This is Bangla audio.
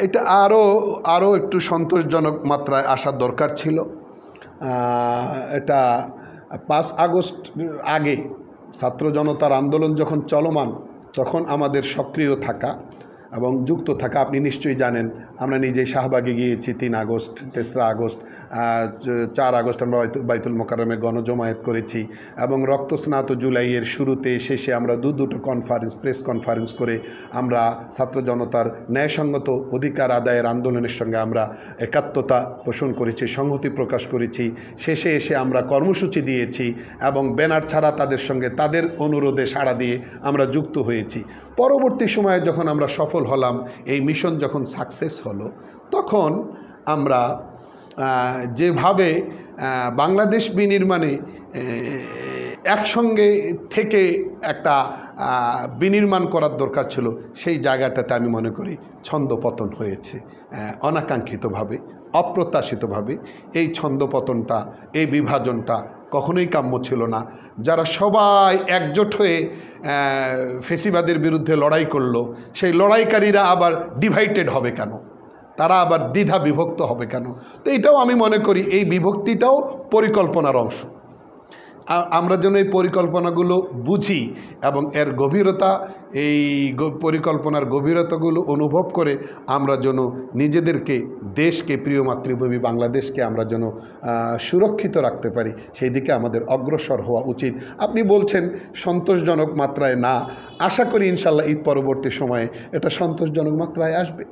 এটা আরও একটু সন্তোষজনক মাত্রায় আসার দরকার ছিল। এটা 5 আগস্ট আগে ছাত্র জনতার আন্দোলন যখন চলমান, তখন আমাদের সক্রিয় থাকা এবং যুক্ত থাকা, আপনি নিশ্চয়ই জানেন আমরা নিজেই শাহবাগে গিয়েছি 3 আগস্ট, 3রা আগস্ট, 4 আগস্ট আমরা বাইতুল মোকাররমে গণজমায়েত করেছি এবং রক্তস্নাত জুলাইয়ের শুরুতে শেষে আমরা দুটো কনফারেন্স, প্রেস কনফারেন্স করে আমরা ছাত্র জনতার ন্যায়সঙ্গত অধিকার আদায়ের আন্দোলনের সঙ্গে আমরা একাত্মতা পোষণ করেছি, সংহতি প্রকাশ করেছি। শেষে এসে আমরা কর্মসূচি দিয়েছি এবং ব্যানার ছাড়া তাদের সঙ্গে তাদের অনুরোধে সাড়া দিয়ে আমরা যুক্ত হয়েছি। পরবর্তী সময়ে যখন আমরা সফল হলাম, এই মিশন যখন সাকসেস হলো, তখন আমরা যেভাবে বাংলাদেশ বিনির্মাণে একসঙ্গে থেকে একটা বিনির্মাণ করার দরকার ছিল, সেই জায়গাটাতে আমি মনে করি ছন্দপতন হয়েছে অনাকাঙ্ক্ষিতভাবে, অপ্রত্যাশিতভাবে। এই ছন্দপতনটা, এই বিভাজনটা কখনোই কাম্য ছিল না। যারা সবাই একজোট হয়ে ফেসিবাদের বিরুদ্ধে লড়াই করলো, সেই লড়াইকারীরা আবার ডিভাইডেড হবে কেন? তারা আবার দ্বিধা বিভক্ত হবে কেন? তো এটাও আমি মনে করি এই বিভক্তিটাও পরিকল্পনার অংশ। আমরা যেন এই পরিকল্পনাগুলো বুঝি এবং এর গভীরতা, এই পরিকল্পনার গভীরতাগুলো অনুভব করে আমরা যেন নিজেদেরকে, দেশকে, প্রিয় মাতৃভূমি বাংলাদেশকে আমরা যেন সুরক্ষিত রাখতে পারি, সেই দিকে আমাদের অগ্রসর হওয়া উচিত। আপনি বলছেন সন্তোষজনক মাত্রায় না, আশা করি ইনশাল্লাহ ঈদ পরবর্তী সময়ে এটা সন্তোষজনক মাত্রায় আসবে।